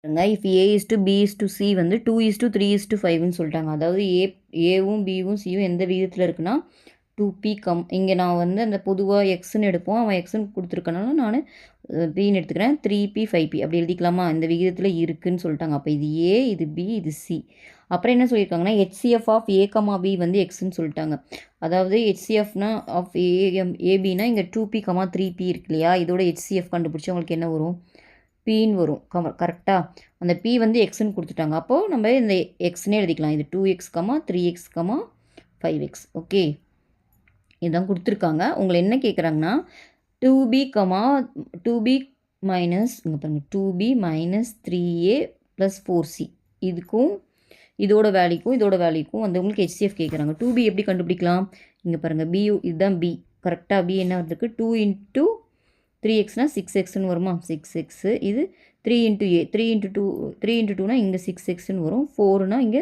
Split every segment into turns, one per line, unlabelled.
If A is to B is to C வந்து 2:3:5ன்னு சொல்லிட்டாங்க. அதாவது ஏவும் பியும் சியும் எந்த விகிதத்தில் இருக்குன்னா 2p இங்கே நான் வந்து அந்த பொதுவாக எக்ஸ்ன்னு எடுப்போம், அவன் எக்ஸ்ன்னு கொடுத்துருக்கனால நான் பின்னு எடுத்துக்கிறேன். 3p 5p அப்படி எழுதிக்கலாமா? இந்த விகிதத்தில் இருக்குதுன்னு சொல்லிட்டாங்க. அப்போ இது ஏ, இது பி, இது சி. அப்புறம் என்ன சொல்லியிருக்காங்கன்னா HCF of A comma B வந்து எக்ஸ்ன்னு சொல்லிட்டாங்க. அதாவது ஹெச்சிஎஃப்னா ஆஃப் ஏபினா இங்கே 2p 3p இருக்கு இல்லையா, இதோட ஹெச்சிஎஃப் கண்டுபிடிச்சி உங்களுக்கு என்ன வரும்? பின்னு வரும். கரெக்டாக அந்த பி வந்து எக்ஸ்ன்னு கொடுத்துட்டாங்க. அப்போது நம்ம இந்த எக்ஸ்னே எழுதிக்கலாம். இது 2x 3x 5x. ஓகே, இதுதான் கொடுத்துருக்காங்க. உங்களை என்ன கேட்குறாங்கன்னா 2b மைனஸ் இங்கே பாருங்கள் 2b minus 3a plus 4c இதுக்கும் இதோட வேல்யூக்கும் வந்து உங்களுக்கு ஹெச்சிஎஃப் கேட்குறாங்க. 2b எப்படி கண்டுபிடிக்கலாம்? இங்கே பாருங்கள் பி, இதுதான் பி. கரெக்டாக பி என்ன வருதுக்கு 2 × 3xனா 6xன்னு வருமா? 6x. இது 3 × a 3 × 2னா இங்கே 6xன்னு வரும். 4னா இங்கே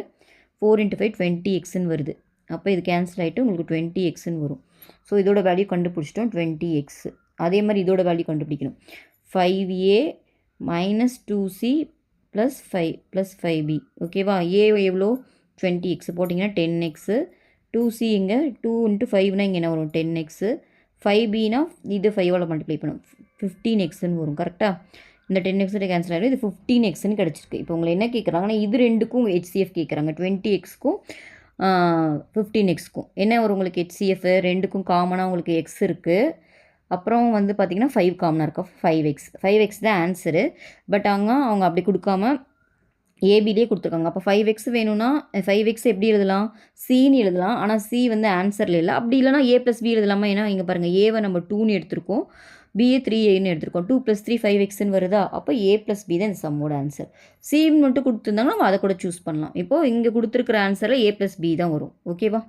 4 × 5 20xன்னு வருது. அப்போ இது கேன்சல் ஆகிட்டு உங்களுக்கு 20xன்னு வரும். ஸோ இதோட வேல்யூ கண்டுபிடிச்சிட்டோம் 20x. அதே மாதிரி இதோட வேல்யூ கண்டுபிடிக்கணும். 5a minus 2c plus 5b. ஓகேவா? ஏ எவ்வளோ? 20x போட்டிங்கன்னா 10x. 2c இங்கே 2 × 5னா இங்கே என்ன வரும்? 10x. 5bனா இது 5ஆல் மல்டிப்ளை பண்ணும் 15xன்னு வரும். கரெக்டாக இந்த 10x கேன்சல் ஆகிடும். இது 15xன்னு கிடச்சிருக்கு. இப்போ உங்களை என்ன கேட்குறாங்கன்னா இது ரெண்டுக்கும் ஹெச்சிஎஃப் கேட்குறாங்க. 20xக்கும் 15xக்கும் என்ன வரும் உங்களுக்கு ஹெச்சிஎஃப்? ரெண்டுக்கும் காமனாக உங்களுக்கு எக்ஸ் இருக்குது. அப்புறம் வந்து பார்த்திங்கன்னா 5 காமனாக இருக்கா 5x தான் ஆன்சரு. பட் அவங்க அப்படி கொடுக்காம ஏபிலே கொடுத்துருக்காங்க. அப்போ 5x வேணும்னா 5x எப்படி எழுதலாம்? சின்னு எழுதலாம். ஆனால் சி வந்து ஆன்சரில் இல்லை. அப்படி இல்லைனா ஏ ப்ளஸ் பி எழுதலாமா? ஏன்னா இங்கே பாருங்கள் ஏவை நம்ம 2ன்னு எடுத்திருக்கோம், பிஏ 3aன்னு எடுத்திருக்கோம். 2 + 3 5xன்னு வருதா? அப்போ ஏ ப்ளஸ் பி தான் இந்த சம்மோட ஆன்சர். சின்னு மட்டும் கொடுத்துருந்தாங்கன்னா நம்ம அதை கூட சூஸ் பண்ணலாம். இப்போது இங்கே கொடுத்துருக்குற ஆன்சரில் ஏ ப்ளஸ் பி தான் வரும். ஓகேவா?